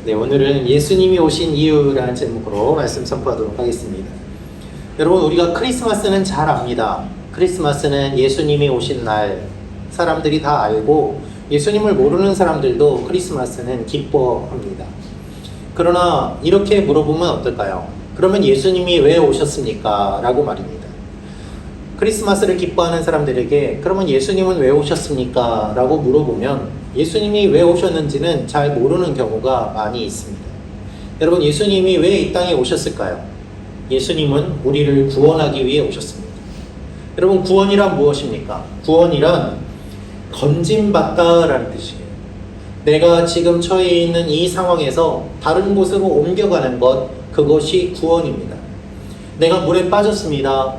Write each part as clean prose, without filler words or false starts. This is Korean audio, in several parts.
네, 오늘은 예수님이 오신 이유라는 제목으로 말씀 선포하도록 하겠습니다. 여러분, 우리가 크리스마스는 잘 압니다. 크리스마스는 예수님이 오신 날, 사람들이 다 알고 예수님을 모르는 사람들도 크리스마스는 기뻐합니다. 그러나 이렇게 물어보면 어떨까요? 그러면 예수님이 왜 오셨습니까? 라고 말입니다. 크리스마스를 기뻐하는 사람들에게 그러면 예수님은 왜 오셨습니까? 라고 물어보면 예수님이 왜 오셨는지는 잘 모르는 경우가 많이 있습니다. 여러분, 예수님이 왜 이 땅에 오셨을까요? 예수님은 우리를 구원하기 위해 오셨습니다. 여러분, 구원이란 무엇입니까? 구원이란 건짐받다라는 뜻이에요. 내가 지금 처해 있는 이 상황에서 다른 곳으로 옮겨가는 것, 그것이 구원입니다. 내가 물에 빠졌습니다.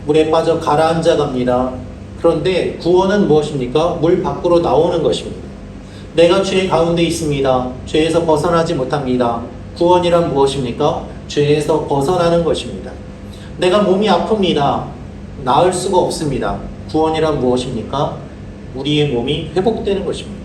물에 빠져 가라앉아 갑니다. 그런데 구원은 무엇입니까? 물 밖으로 나오는 것입니다. 내가 죄 가운데 있습니다. 죄에서 벗어나지 못합니다. 구원이란 무엇입니까? 죄에서 벗어나는 것입니다. 내가 몸이 아픕니다. 나을 수가 없습니다. 구원이란 무엇입니까? 우리의 몸이 회복되는 것입니다.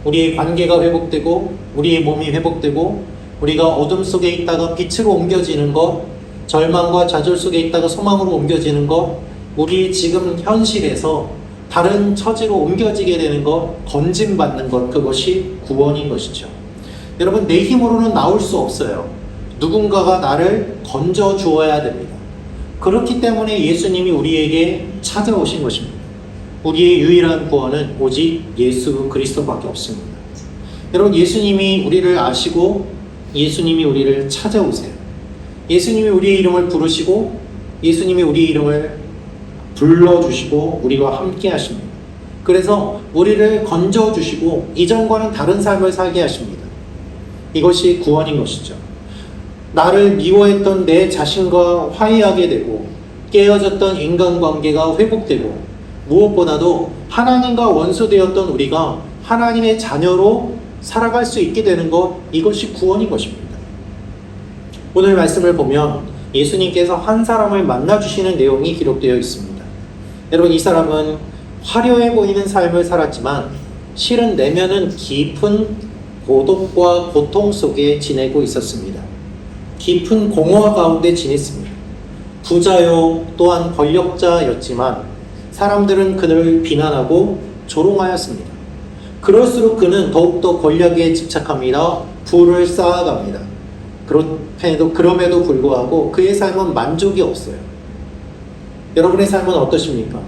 우리의 관계가 회복되고 우리의 몸이 회복되고 우리가 어둠 속에 있다가 빛으로 옮겨지는 것, 절망과 좌절 속에 있다가 소망으로 옮겨지는 것, 우리 지금 현실에서 다른 처지로 옮겨지게 되는 것, 건짐받는 것, 그것이 구원인 것이죠. 여러분, 내 힘으로는 나올 수 없어요. 누군가가 나를 건져 주어야 됩니다. 그렇기 때문에 예수님이 우리에게 찾아오신 것입니다. 우리의 유일한 구원은 오직 예수 그리스도밖에 없습니다. 여러분, 예수님이 우리를 아시고 예수님이 우리를 찾아오세요. 예수님이 우리의 이름을 부르시고 예수님이 우리의 이름을 불러주시고 우리와 함께 하십니다. 그래서 우리를 건져주시고 이전과는 다른 삶을 살게 하십니다. 이것이 구원인 것이죠. 나를 미워했던 내 자신과 화해하게 되고 깨어졌던 인간관계가 회복되고 무엇보다도 하나님과 원수되었던 우리가 하나님의 자녀로 살아갈 수 있게 되는 것, 이것이 구원인 것입니다. 오늘 말씀을 보면 예수님께서 한 사람을 만나주시는 내용이 기록되어 있습니다. 여러분, 이 사람은 화려해 보이는 삶을 살았지만 실은 내면은 깊은 고독과 고통 속에 지내고 있었습니다. 깊은 공허 가운데 지냈습니다. 부자요, 또한 권력자였지만 사람들은 그를 비난하고 조롱하였습니다. 그럴수록 그는 더욱더 권력에 집착합니다. 부를 쌓아갑니다. 그럼에도 불구하고 그의 삶은 만족이 없어요. 여러분의 삶은 어떠십니까?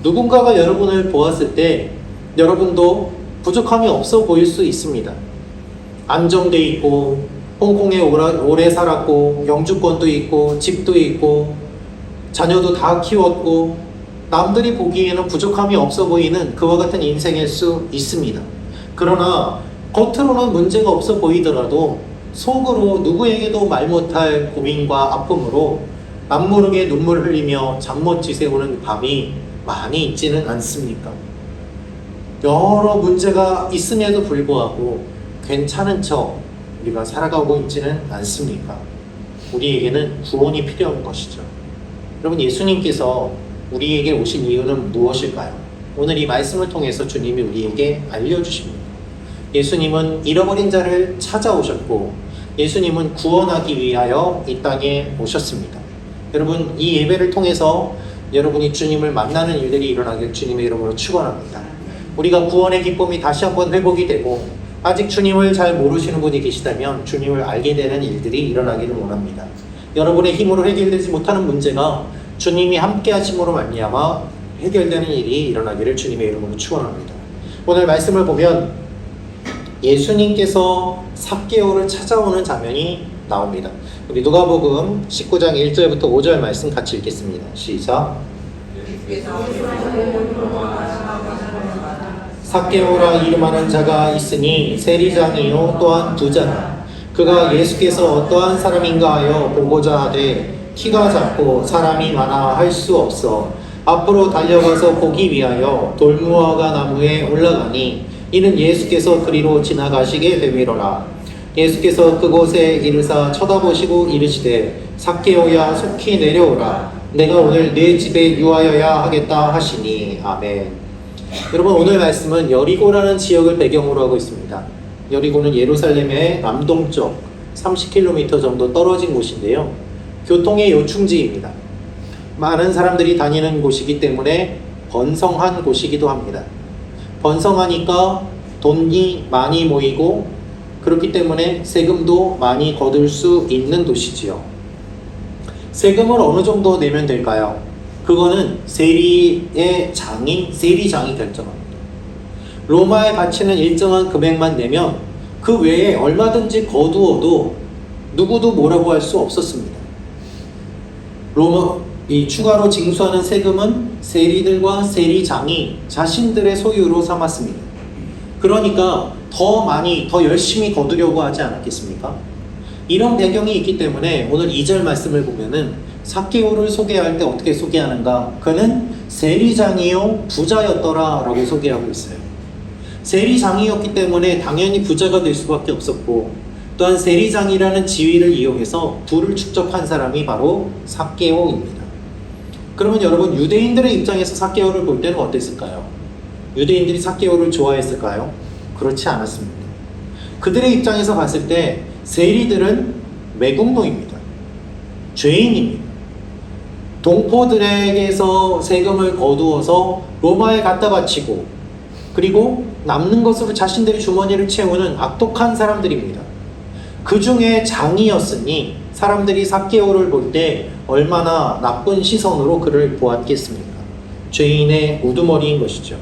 누군가가 여러분을 보았을 때 여러분도 부족함이 없어 보일 수 있습니다. 안정돼 있고 홍콩에 오래 살았고 영주권도 있고 집도 있고 자녀도 다 키웠고 남들이 보기에는 부족함이 없어 보이는 그와 같은 인생일 수 있습니다. 그러나 겉으로는 문제가 없어 보이더라도 속으로 누구에게도 말 못할 고민과 아픔으로 남모르게 눈물 흘리며 잠 못 지새우는 밤이 많이 있지는 않습니까? 여러 문제가 있음에도 불구하고 괜찮은 척 우리가 살아가고 있지는 않습니까? 우리에게는 구원이 필요한 것이죠. 여러분, 예수님께서 우리에게 오신 이유는 무엇일까요? 오늘 이 말씀을 통해서 주님이 우리에게 알려주십니다. 예수님은 잃어버린 자를 찾아오셨고 예수님은 구원하기 위하여 이 땅에 오셨습니다. 여러분, 이 예배를 통해서 여러분이 주님을 만나는 일들이 일어나길 주님의 이름으로 축원합니다. 우리가 구원의 기쁨이 다시 한번 회복이 되고 아직 주님을 잘 모르시는 분이 계시다면 주님을 알게 되는 일들이 일어나기를 원합니다. 여러분의 힘으로 해결되지 못하는 문제가 주님이 함께 하심으로 말미암아 해결되는 일이 일어나기를 주님의 이름으로 축원합니다. 오늘 말씀을 보면 예수님께서 삭개오를 찾아오는 장면이 나옵니다. 우리 누가복음 19장 1절부터 5절 말씀 같이 읽겠습니다. 시작. 삭개오라 이름하는 자가 있으니 세리장이요 또한 부자라. 그가 예수께서 어떠한 사람인가 하여 보고자 하되 키가 작고 사람이 많아 할 수 없어 앞으로 달려가서 보기 위하여 돌무화과 나무에 올라가니 이는 예수께서 그리로 지나가시게 되미로라. 예수께서 그곳에 이르사 쳐다보시고 이르시되 삭개오야 속히 내려오라. 내가 오늘 네 집에 유하여야 하겠다 하시니. 아멘. 여러분, 오늘 말씀은 여리고라는 지역을 배경으로 하고 있습니다. 여리고는 예루살렘의 남동쪽 30km 정도 떨어진 곳인데요. 교통의 요충지입니다. 많은 사람들이 다니는 곳이기 때문에 번성한 곳이기도 합니다. 번성하니까 돈이 많이 모이고 그렇기 때문에 세금도 많이 거둘 수 있는 도시지요. 세금을 어느 정도 내면 될까요? 그거는 세리장이 결정합니다. 로마에 바치는 일정한 금액만 내면 그 외에 얼마든지 거두어도 누구도 뭐라고 할 수 없었습니다. 이 추가로 징수하는 세금은 세리들과 세리장이 자신들의 소유로 삼았습니다. 그러니까 더 많이, 더 열심히 거두려고 하지 않았겠습니까? 이런 배경이 있기 때문에 오늘 2절 말씀을 보면은 삭개오를 소개할 때 어떻게 소개하는가? 그는 세리장이요 부자였더라 라고 소개하고 있어요. 세리장이었기 때문에 당연히 부자가 될 수밖에 없었고, 또한 세리장이라는 지위를 이용해서 부를 축적한 사람이 바로 삭개오입니다. 그러면 여러분, 유대인들의 입장에서 삭개오를 볼 때는 어땠을까요? 유대인들이 삭개오를 좋아했을까요? 그렇지 않았습니다. 그들의 입장에서 봤을 때 세리들은 외국노입니다. 죄인입니다. 동포들에게서 세금을 거두어서 로마에 갖다 바치고 그리고 남는 것으로 자신들의 주머니를 채우는 악독한 사람들입니다. 그 중에 장이었으니 사람들이 삭개오를 볼 때 얼마나 나쁜 시선으로 그를 보았겠습니까? 죄인의 우두머리인 것이죠.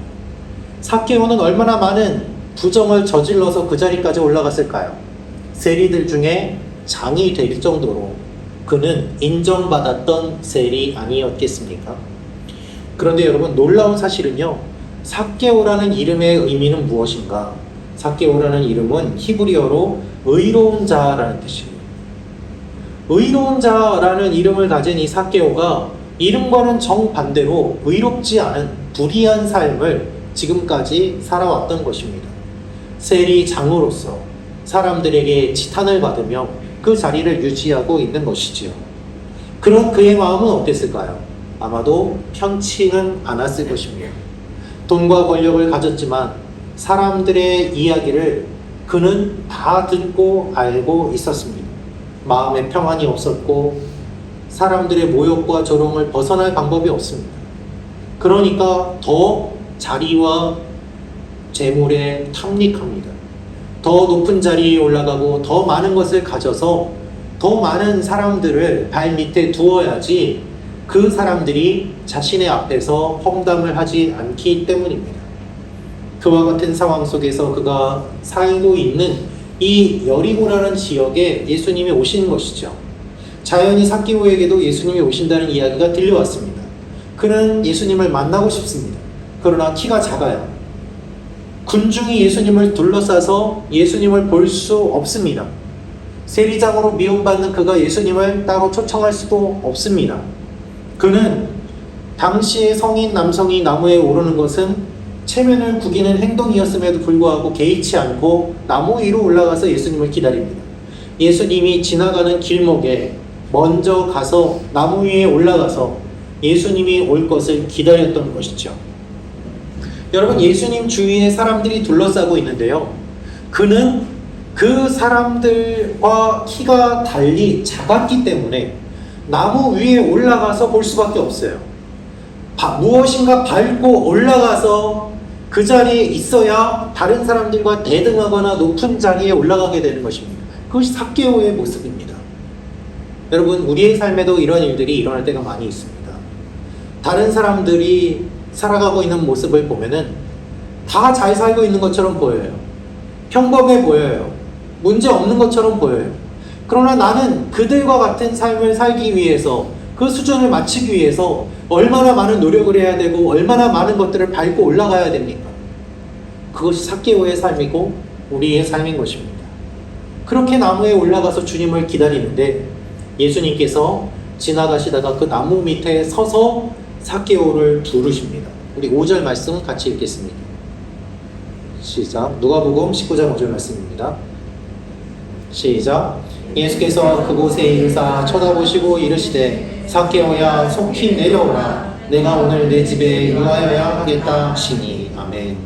삭개오는 얼마나 많은 부정을 저질러서 그 자리까지 올라갔을까요? 세리들 중에 장이 될 정도로 그는 인정받았던 세리 아니었겠습니까? 그런데 여러분, 놀라운 사실은요, 삭개오라는 이름의 의미는 무엇인가? 삭개오라는 이름은 히브리어로 의로운 자라는 뜻이에요. 의로운 자라는 이름을 가진 이 삭개오가 이름과는 정반대로 의롭지 않은 불의한 삶을 지금까지 살아왔던 것입니다. 세리장으로서 사람들에게 지탄을 받으며 그 자리를 유지하고 있는 것이지요. 그런 그의 마음은 어땠을까요? 아마도 편치는 않았을 것입니다. 돈과 권력을 가졌지만 사람들의 이야기를 그는 다 듣고 알고 있었습니다. 마음에 평안이 없었고 사람들의 모욕과 조롱을 벗어날 방법이 없습니다. 그러니까 더 자리와 재물에 탐닉합니다. 더 높은 자리에 올라가고 더 많은 것을 가져서 더 많은 사람들을 발 밑에 두어야지 그 사람들이 자신의 앞에서 험담을 하지 않기 때문입니다. 그와 같은 상황 속에서 그가 살고 있는 이 여리고라는 지역에 예수님이 오신 것이죠. 자연히 삭개오에게도 예수님이 오신다는 이야기가 들려왔습니다. 그는 예수님을 만나고 싶습니다. 그러나 키가 작아요. 군중이 예수님을 둘러싸서 예수님을 볼 수 없습니다. 세리장으로 미움받는 그가 예수님을 따로 초청할 수도 없습니다. 그는 당시의 성인 남성이 나무에 오르는 것은 체면을 구기는 행동이었음에도 불구하고 개의치 않고 나무 위로 올라가서 예수님을 기다립니다. 예수님이 지나가는 길목에 먼저 가서 나무 위에 올라가서 예수님이 올 것을 기다렸던 것이죠. 여러분, 예수님 주위에 사람들이 둘러싸고 있는데요, 그는 그 사람들과 키가 달리 작았기 때문에 나무 위에 올라가서 볼 수밖에 없어요. 무엇인가 밟고 올라가서 그 자리에 있어야 다른 사람들과 대등하거나 높은 자리에 올라가게 되는 것입니다. 그것이 삭개오의 모습입니다. 여러분, 우리의 삶에도 이런 일들이 일어날 때가 많이 있습니다. 다른 사람들이 살아가고 있는 모습을 보면은 다 잘 살고 있는 것처럼 보여요. 평범해 보여요. 문제 없는 것처럼 보여요. 그러나 나는 그들과 같은 삶을 살기 위해서, 그 수준을 맞추기 위해서 얼마나 많은 노력을 해야 되고 얼마나 많은 것들을 밟고 올라가야 됩니까? 그것이 삭개오의 삶이고 우리의 삶인 것입니다. 그렇게 나무에 올라가서 주님을 기다리는데 예수님께서 지나가시다가 그 나무 밑에 서서 삭개오를 부르십니다. 우리 5절 말씀 같이 읽겠습니다. 시작. 누가복음 19장 5절 말씀입니다. 시작. 예수께서 그곳에 이르사 쳐다보시고 이르시되 삭개오야 속히 내려오라. 내가 오늘 내 집에 의하여야 하겠다 하시니. 아멘.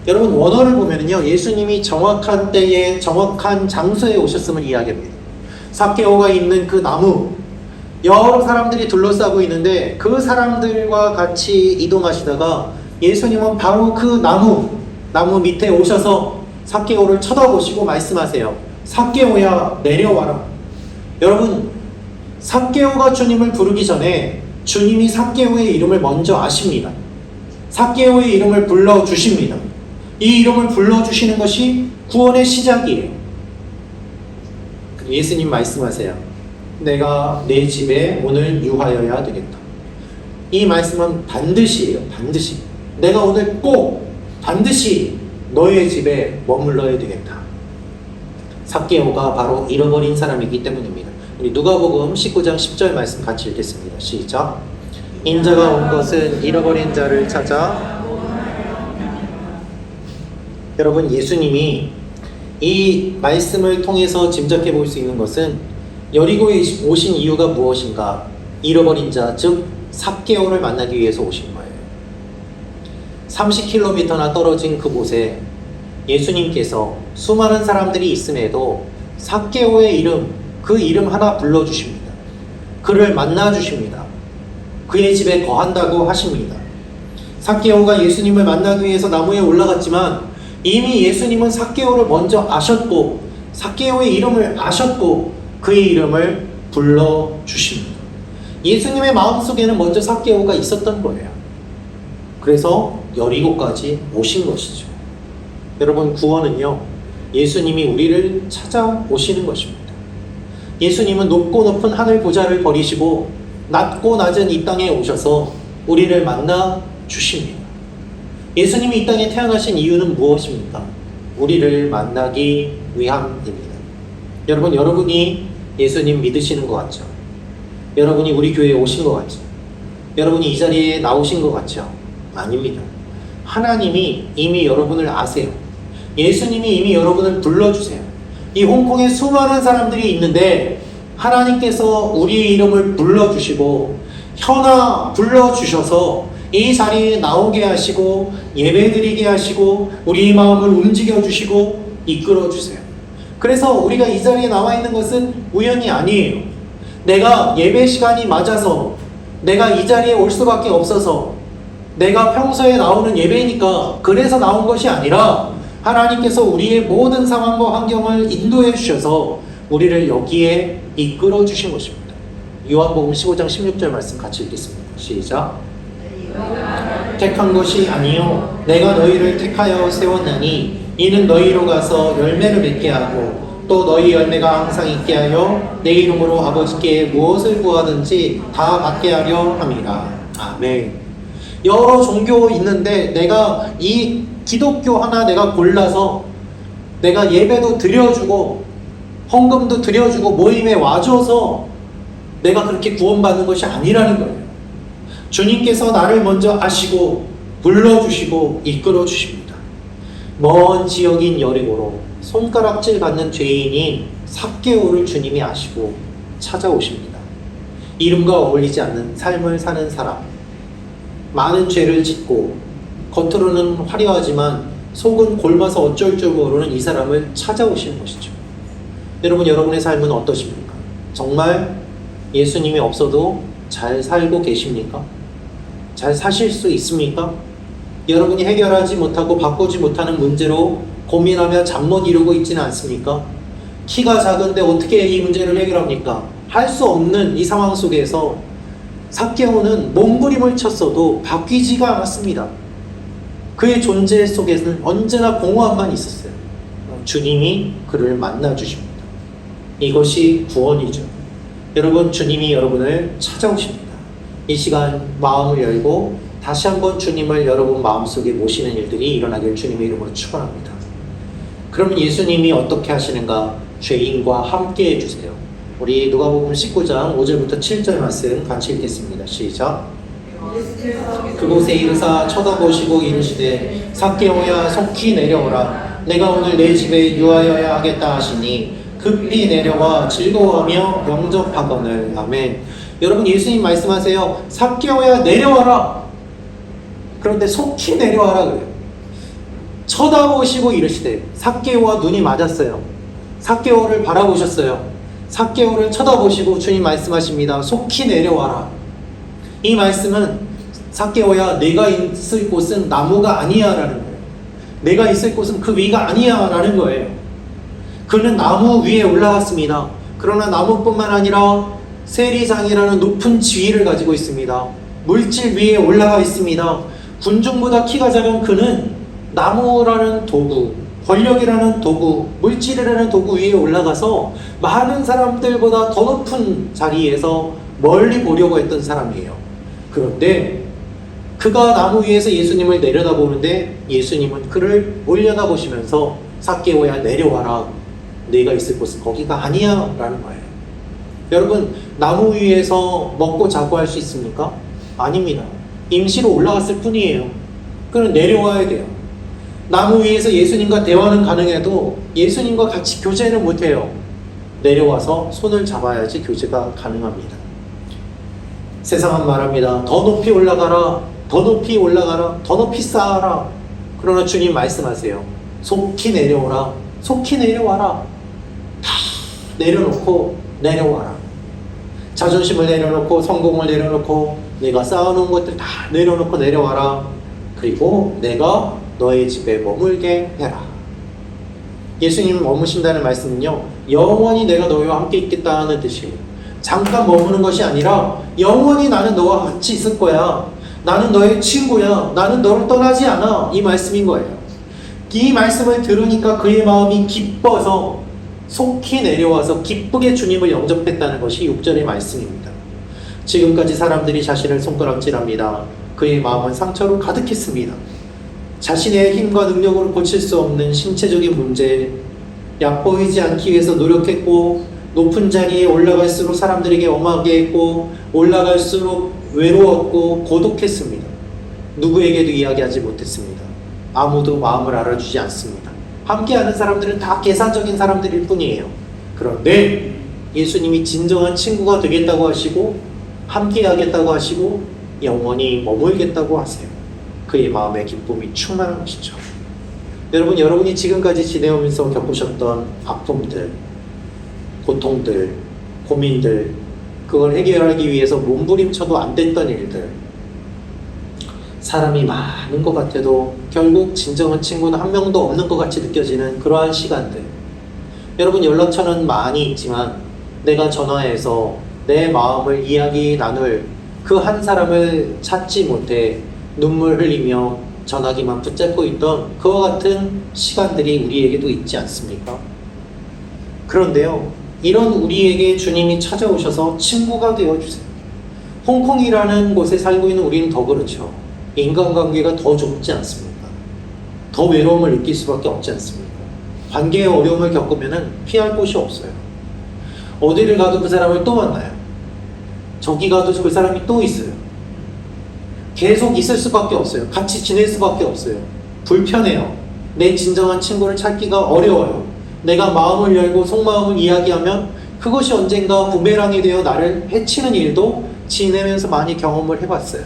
여러분 원어를 보면요, 예수님이 정확한 때에 정확한 장소에 오셨음을 이야기합니다. 삭개오가 있는 그 나무, 여러 사람들이 둘러싸고 있는데 그 사람들과 같이 이동하시다가 예수님은 바로 그 나무 밑에 오셔서 삭개오를 쳐다보시고 말씀하세요. 삭개오야, 내려와라. 여러분, 삭개오가 주님을 부르기 전에 주님이 삭개오의 이름을 먼저 아십니다. 삭개오의 이름을 불러주십니다. 이 이름을 불러주시는 것이 구원의 시작이에요. 예수님 말씀하세요. 내가 내 집에 오늘 유하여야 되겠다. 이 말씀은 반드시예요. 반드시. 내가 오늘 꼭 반드시 너의 집에 머물러야 되겠다. 삭개오가 바로 잃어버린 사람이기 때문입니다. 우리 누가복음 19장 10절 말씀 같이 읽겠습니다. 시작. 인자가 온 것은 잃어버린 자를 찾아. 여러분, 예수님이 이 말씀을 통해서 짐작해 볼 수 있는 것은 여리고에 오신 이유가 무엇인가? 잃어버린 자, 즉 삭개오를 만나기 위해서 오신 거예요. 30km나 떨어진 그곳에 예수님께서 수많은 사람들이 있음에도 삭개오의 이름, 그 이름 하나 불러주십니다. 그를 만나주십니다. 그의 집에 거한다고 하십니다. 삭개오가 예수님을 만나기 위해서 나무에 올라갔지만 이미 예수님은 삭개오를 먼저 아셨고 삭개오의 이름을 아셨고 그의 이름을 불러주십니다. 예수님의 마음속에는 먼저 삭개오가 있었던 거예요. 그래서 여리고까지 오신 것이죠. 여러분, 구원은요, 예수님이 우리를 찾아오시는 것입니다. 예수님은 높고 높은 하늘 보좌를 버리시고 낮고 낮은 이 땅에 오셔서 우리를 만나 주십니다. 예수님이 이 땅에 태어나신 이유는 무엇입니까? 우리를 만나기 위함입니다. 여러분, 여러분이 예수님 믿으시는 것 같죠? 여러분이 우리 교회에 오신 것 같죠? 여러분이 이 자리에 나오신 것 같죠? 아닙니다. 하나님이 이미 여러분을 아세요. 예수님이 이미 여러분을 불러주세요. 이 홍콩에 수많은 사람들이 있는데 하나님께서 우리의 이름을 불러주시고 현아 불러주셔서 이 자리에 나오게 하시고 예배드리게 하시고 우리의 마음을 움직여주시고 이끌어주세요. 그래서 우리가 이 자리에 나와 있는 것은 우연이 아니에요. 내가 예배 시간이 맞아서 내가 이 자리에 올 수밖에 없어서 내가 평소에 나오는 예배니까 그래서 나온 것이 아니라 하나님께서 우리의 모든 상황과 환경을 인도해 주셔서 우리를 여기에 이끌어 주신 것입니다. 요한복음 15장 16절 말씀 같이 읽겠습니다. 시작. 택한 것이 아니요 내가 너희를 택하여 세웠나니 이는 너희로 가서 열매를 맺게 하고 또 너희 열매가 항상 있게 하여 내 이름으로 아버지께 무엇을 구하든지 다 받게 하려 함이라. 아멘. 여러 종교 있는데 내가 이 기독교 하나 내가 골라서 내가 예배도 드려주고 헌금도 드려주고 모임에 와줘서 내가 그렇게 구원받는 것이 아니라는 거예요. 주님께서 나를 먼저 아시고 불러주시고 이끌어주십니다. 먼 지역인 여리고로 손가락질 받는 죄인인 삭개오를 주님이 아시고 찾아오십니다. 이름과 어울리지 않는 삶을 사는 사람, 많은 죄를 짓고 겉으로는 화려하지만 속은 골마서 어쩔 줄 모르는 이 사람을 찾아오시는 것이죠. 여러분, 여러분의 삶은 어떠십니까? 정말 예수님이 없어도 잘 살고 계십니까? 잘 사실 수 있습니까? 여러분이 해결하지 못하고 바꾸지 못하는 문제로 고민하며 잠 못 이루고 있지는 않습니까? 키가 작은데 어떻게 이 문제를 해결합니까? 할 수 없는 이 상황 속에서 삭개오는 몸부림을 쳤어도 바뀌지가 않았습니다. 그의 존재 속에는 언제나 공허함만 있었어요. 주님이 그를 만나주십니다. 이것이 구원이죠. 여러분, 주님이 여러분을 찾아오십니다. 이 시간 마음을 열고 다시 한번 주님을 여러분 마음속에 모시는 일들이 일어나길 주님의 이름으로 축원합니다. 그러면 예수님이 어떻게 하시는가? 죄인과 함께 해주세요. 우리 누가복음 19장 5절부터 7절 말씀 같이 읽겠습니다. 시작. 그곳에 이르사 쳐다보시고 이르시되 삭개오야 속히 내려오라. 내가 오늘 내 집에 유하여야 하겠다 하시니 급히 내려와 즐거워하며 영접하거늘. 아멘. 여러분, 예수님 말씀하세요. 삭개오야 내려와라. 그런데 속히 내려와라 그래요. 쳐다보시고 이르시되, 삭개오와 눈이 맞았어요. 삭개오를 바라보셨어요. 삭개오를 쳐다보시고 주님 말씀하십니다. 속히 내려와라. 이 말씀은 삭개오야, 내가 있을 곳은 나무가 아니야 라는 거예요. 내가 있을 곳은 그 위가 아니야 라는 거예요. 그는 나무 위에 올라갔습니다. 그러나 나무뿐만 아니라 세리장이라는 높은 지위를 가지고 있습니다. 물질 위에 올라가 있습니다. 군중보다 키가 작은 그는 나무라는 도구, 권력이라는 도구, 물질이라는 도구 위에 올라가서 많은 사람들보다 더 높은 자리에서 멀리 보려고 했던 사람이에요. 그런데 그가 나무 위에서 예수님을 내려다보는데 예수님은 그를 올려다보시면서 삭개오야, 내려와라. 네가 있을 곳은 거기가 아니야 라는 거예요. 여러분, 나무 위에서 먹고 자고 할 수 있습니까? 아닙니다. 임시로 올라갔을 뿐이에요. 그는 내려와야 돼요. 나무 위에서 예수님과 대화는 가능해도 예수님과 같이 교제는 못해요. 내려와서 손을 잡아야지 교제가 가능합니다. 세상은 말합니다. 더 높이 올라가라, 더 높이 올라가라, 더 높이 쌓아라. 그러나 주님 말씀하세요. 속히 내려오라, 속히 내려와라. 다 내려놓고 내려와라. 자존심을 내려놓고 성공을 내려놓고 내가 쌓아놓은 것들 다 내려놓고 내려와라. 그리고 내가 너의 집에 머물게 해라. 예수님이 머무신다는 말씀은요, 영원히 내가 너희와 함께 있겠다는 뜻이에요. 잠깐 머무는 것이 아니라 영원히 나는 너와 같이 있을 거야. 나는 너의 친구야. 나는 너를 떠나지 않아. 이 말씀인 거예요. 이 말씀을 들으니까 그의 마음이 기뻐서 속히 내려와서 기쁘게 주님을 영접했다는 것이 6절의 말씀입니다. 지금까지 사람들이 자신을 손가락질합니다. 그의 마음은 상처로 가득했습니다. 자신의 힘과 능력으로 고칠 수 없는 신체적인 문제, 얕보이지 않기 위해서 노력했고, 높은 자리에 올라갈수록 사람들에게 엄하게 했고, 올라갈수록 외로웠고 고독했습니다. 누구에게도 이야기하지 못했습니다. 아무도 마음을 알아주지 않습니다. 함께하는 사람들은 다 계산적인 사람들일 뿐이에요. 그런데 예수님이 진정한 친구가 되겠다고 하시고, 함께하겠다고 하시고, 영원히 머물겠다고 하세요. 그의 마음의 기쁨이 충만한 것이죠. 여러분, 여러분이 지금까지 지내오면서 겪으셨던 아픔들, 고통들, 고민들, 그걸 해결하기 위해서 몸부림쳐도 안 됐던 일들, 사람이 많은 것 같아도 결국 진정한 친구는 한 명도 없는 것 같이 느껴지는 그러한 시간들. 여러분, 연락처는 많이 있지만 내가 전화해서 내 마음을 이야기 나눌 그 한 사람을 찾지 못해 눈물 흘리며 전화기만 붙잡고 있던 그와 같은 시간들이 우리에게도 있지 않습니까? 그런데요, 이런 우리에게 주님이 찾아오셔서 친구가 되어주세요. 홍콩이라는 곳에 살고 있는 우리는 더 그렇죠. 인간관계가 더 좁지 않습니까? 더 외로움을 느낄 수밖에 없지 않습니까? 관계의 어려움을 겪으면 피할 곳이 없어요. 어디를 가도 그 사람을 또 만나요. 저기 가도 그 사람이 또 있어요. 계속 있을 수밖에 없어요. 같이 지낼 수밖에 없어요. 불편해요. 내 진정한 친구를 찾기가 어려워요. 내가 마음을 열고 속마음을 이야기하면 그것이 언젠가 부메랑이 되어 나를 해치는 일도 지내면서 많이 경험을 해봤어요.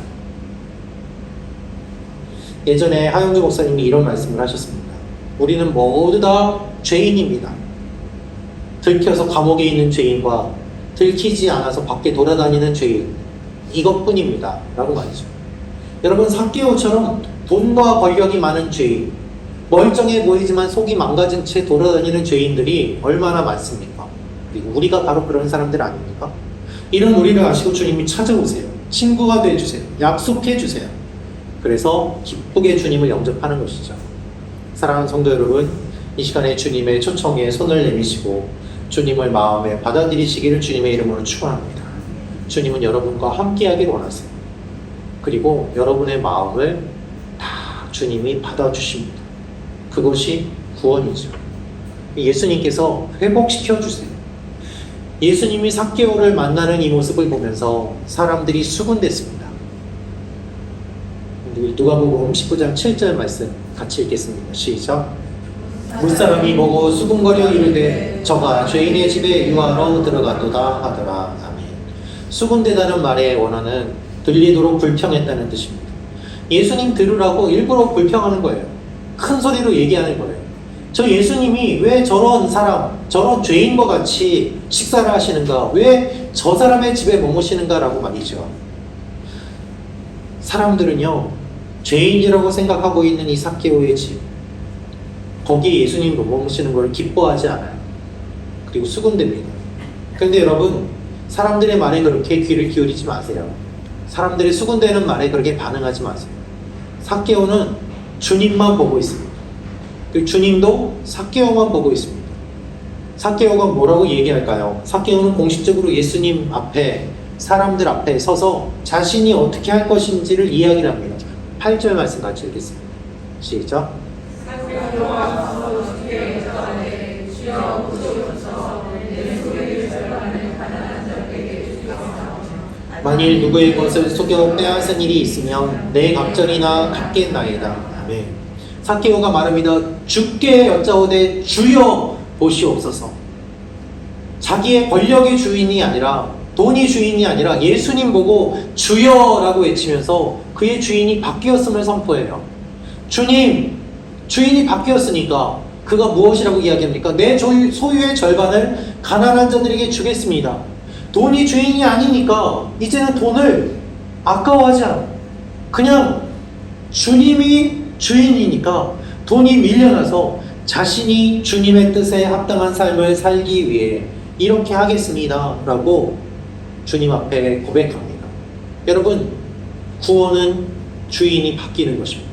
예전에 하영주 목사님이 이런 말씀을 하셨습니다. 우리는 모두 다 죄인입니다. 들켜서 감옥에 있는 죄인과 들키지 않아서 밖에 돌아다니는 죄인, 이것뿐입니다 라고 말이죠. 여러분, 삭개오처럼 돈과 권력이 많은 죄인, 멀쩡해 보이지만 속이 망가진 채 돌아다니는 죄인들이 얼마나 많습니까? 그리고 우리가 바로 그런 사람들 아닙니까? 이런 우리를 아시고 주님이 찾아오세요. 친구가 되어주세요. 약속해주세요. 그래서 기쁘게 주님을 영접하는 것이죠. 사랑하는 성도 여러분, 이 시간에 주님의 초청에 손을 내미시고 주님을 마음에 받아들이시기를 주님의 이름으로 축원합니다. 주님은 여러분과 함께하길 원하세요. 그리고 여러분의 마음을 다 주님이 받아주십니다. 그것이 구원이죠. 예수님께서 회복시켜주세요. 예수님이 삭개오를 만나는 이 모습을 보면서 사람들이 수군댔습니다. 누가복음 19장 7절 말씀 같이 읽겠습니다. 시작. 물사람이 보고 수군거려 이르되 저가 죄인의 집에 유하러 들어가도다 하더라. 아멘. 수군대다는 말의 원어는 들리도록 불평했다는 뜻입니다. 예수님 들으라고 일부러 불평하는 거예요. 큰 소리로 얘기하는 거예요. 저 예수님이 왜 저런 사람, 저런 죄인과 같이 식사를 하시는가? 왜 저 사람의 집에 머무시는가라고 말이죠. 사람들은요, 죄인이라고 생각하고 있는 이 삭개오의 집, 거기에 예수님 머무시는 걸 기뻐하지 않아요. 그리고 수군됩니다. 그런데 여러분, 사람들의 말에 그렇게 귀를 기울이지 마세요. 사람들이 수군대는 말에 그렇게 반응하지 마세요. 삭개오는 주님만 보고 있습니다. 그리고 주님도 삭개오만 보고 있습니다. 삭개오가 뭐라고 얘기할까요? 삭개오는 공식적으로 예수님 앞에, 사람들 앞에 서서 자신이 어떻게 할 것인지를 이야기를 합니다. 8절 말씀 같이 읽겠습니다. 시작. 만일 누구의 것을 속여 빼앗은 일이 있으면 내 갑절이나 갚겠나이다. 아멘. 삭개오가 말합니다. 주께 여짜오되 주여 보시옵소서. 자기의 권력의 주인이 아니라, 돈이 주인이 아니라 예수님 보고 주여라고 외치면서 그의 주인이 바뀌었음을 선포해요. 주님, 주인이 바뀌었으니까 그가 무엇이라고 이야기합니까? 내 소유의 절반을 가난한 자들에게 주겠습니다. 돈이 주인이 아니니까 이제는 돈을 아까워하지 않아. 그냥 주님이 주인이니까 돈이 밀려나서 자신이 주님의 뜻에 합당한 삶을 살기 위해 이렇게 하겠습니다 라고 주님 앞에 고백합니다. 여러분, 구원은 주인이 바뀌는 것입니다.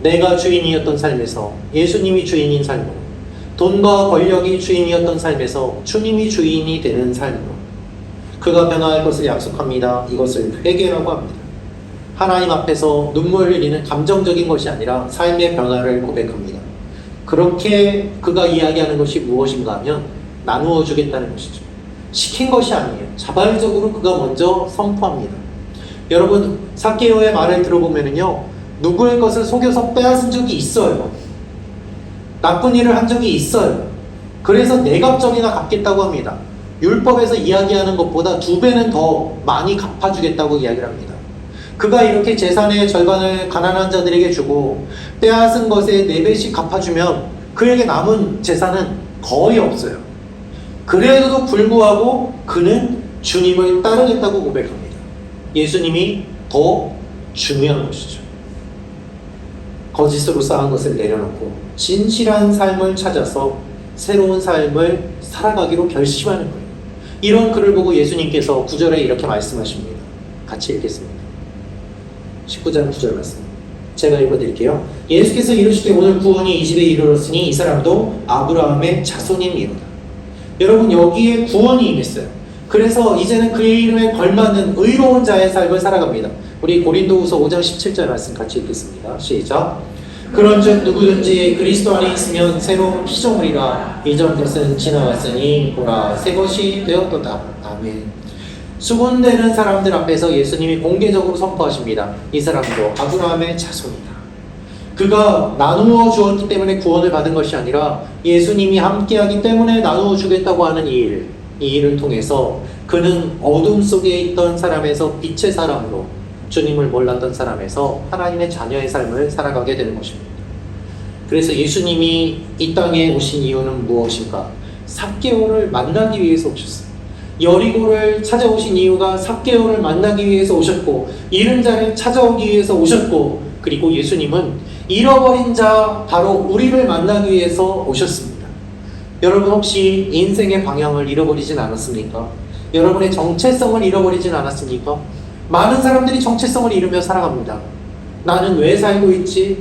내가 주인이었던 삶에서 예수님이 주인인 삶으로, 돈과 권력이 주인이었던 삶에서 주님이 주인이 되는 삶으로 그가 변화할 것을 약속합니다. 이것을 회개라고 합니다. 하나님 앞에서 눈물 흘리는 감정적인 것이 아니라 삶의 변화를 고백합니다. 그렇게 그가 이야기하는 것이 무엇인가 하면 나누어 주겠다는 것이죠. 시킨 것이 아니에요. 자발적으로 그가 먼저 선포합니다. 여러분, 삭개오의 말을 들어보면요, 누구의 것을 속여서 빼앗은 적이 있어요. 나쁜 일을 한 적이 있어요. 그래서 내 갑절이나 갚겠다고 합니다. 율법에서 이야기하는 것보다 2배는 더 많이 갚아주겠다고 이야기를 합니다. 그가 이렇게 재산의 절반을 가난한 자들에게 주고 빼앗은 것에 4배씩 갚아주면 그에게 남은 재산은 거의 없어요. 그래도 불구하고 그는 주님을 따르겠다고 고백합니다. 예수님이 더 중요한 것이죠. 거짓으로 쌓은 것을 내려놓고 진실한 삶을 찾아서 새로운 삶을 살아가기로 결심하는 거예요. 이런 글을 보고 예수님께서 9절에 이렇게 말씀하십니다. 같이 읽겠습니다. 19장 9절 말씀. 제가 읽어드릴게요. 예수께서 이르시되 오늘 구원이 이 집에 이르렀으니 이 사람도 아브라함의 자손이니로다. 여러분, 여기에 구원이 임했어요. 그래서 이제는 그의 이름에 걸맞는 의로운 자의 삶을 살아갑니다. 우리 고린도후서 5장 17절 말씀 같이 읽겠습니다. 시작. 그런즉 누구든지 그리스도 안에 있으면 새로운 피조물이라 이전 것은 지나갔으니 보라 새 것이 되었도다. 아멘. 수군되는 사람들 앞에서 예수님이 공개적으로 선포하십니다. 이 사람도 아브라함의 자손이다. 그가 나누어 주었기 때문에 구원을 받은 것이 아니라 예수님이 함께하기 때문에 나누어 주겠다고 하는 이 일을 통해서 그는 어둠 속에 있던 사람에서 빛의 사람으로, 주님을 몰랐던 사람에서 하나님의 자녀의 삶을 살아가게 되는 것입니다. 그래서 예수님이 이 땅에 오신 이유는 무엇인가? 삭개오를 만나기 위해서 오셨어요. 여리고를 찾아오신 이유가 삭개오를 만나기 위해서 오셨고, 잃은 자를 찾아오기 위해서 오셨고, 그리고 예수님은 잃어버린 자, 바로 우리를 만나기 위해서 오셨습니다. 여러분, 혹시 인생의 방향을 잃어버리진 않았습니까? 여러분의 정체성을 잃어버리진 않았습니까? 많은 사람들이 정체성을 잃으며 살아갑니다. 나는 왜 살고 있지?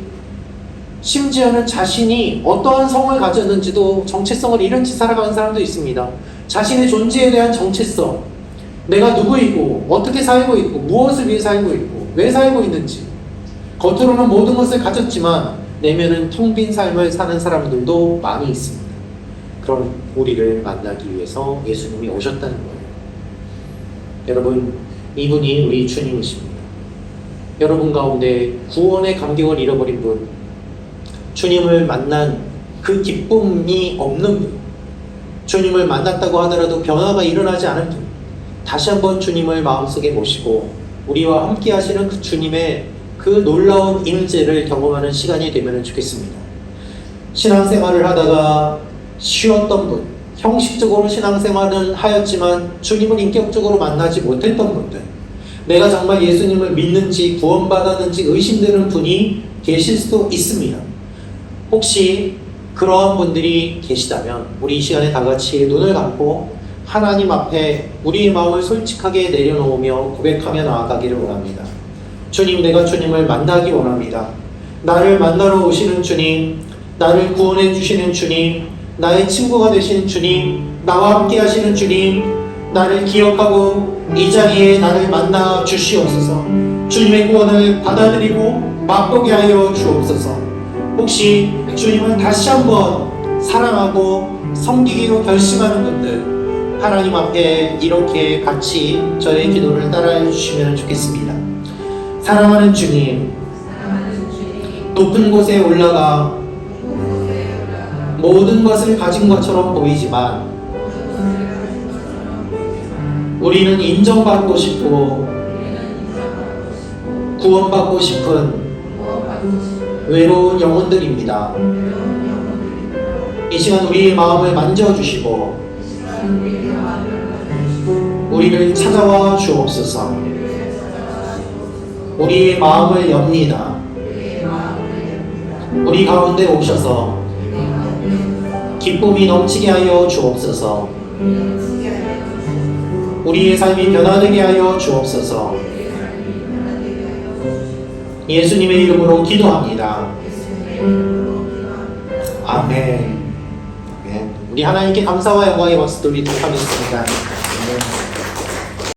심지어는 자신이 어떠한 성을 가졌는지도 정체성을 잃은 채 살아가는 사람도 있습니다. 자신의 존재에 대한 정체성, 내가 누구이고 어떻게 살고 있고 무엇을 위해 살고 있고 왜 살고 있는지, 겉으로는 모든 것을 가졌지만 내면은 텅 빈 삶을 사는 사람들도 많이 있습니다. 그런 우리를 만나기 위해서 예수님이 오셨다는 거예요. 여러분, 이분이 우리 주님이십니다. 여러분 가운데 구원의 감격을 잃어버린 분, 주님을 만난 그 기쁨이 없는 분, 주님을 만났다고 하더라도 변화가 일어나지 않은 분, 다시 한번 주님을 마음속에 모시고 우리와 함께 하시는 그 주님의 그 놀라운 임재를 경험하는 시간이 되면 좋겠습니다. 신앙생활을 하다가 쉬었던 분, 형식적으로 신앙생활은 하였지만 주님을 인격적으로 만나지 못했던 분들, 내가 정말 예수님을 믿는지 구원받았는지 의심되는 분이 계실 수도 있습니다. 혹시 그러한 분들이 계시다면 우리 이 시간에 다 같이 눈을 감고 하나님 앞에 우리의 마음을 솔직하게 내려놓으며 고백하며 나아가기를 원합니다. 주님, 내가 주님을 만나기 원합니다. 나를 만나러 오시는 주님, 나를 구원해 주시는 주님, 나의 친구가 되시는 주님, 나와 함께 하시는 주님, 나를 기억하고 이 자리에 나를 만나 주시옵소서. 주님의 구원을 받아들이고 맛보게 하여 주옵소서. 혹시 주님을 다시 한번 사랑하고 섬기기로 결심하는 분들, 하나님 앞에 이렇게 같이 저의 기도를 따라해 주시면 좋겠습니다. 사랑하는 주님, 높은 곳에 올라가 모든 것을 가진 것처럼 보이지만 우리는 인정받고 싶고 구원받고 싶은 외로운 영혼들입니다. 이 시간 우리의 마음을 만져주시고 우리를 찾아와 주옵소서. 우리의 마음을 엽니다. 우리 가운데 오셔서 기쁨이 넘치게 하여 주옵소서. 우리의 삶이 변화되게 하여 주옵소서. 예수님의 이름으로 기도합니다. 아멘. 아멘. 우리 하나님께 감사와 영광의 박수 돌리도록 하겠습니다.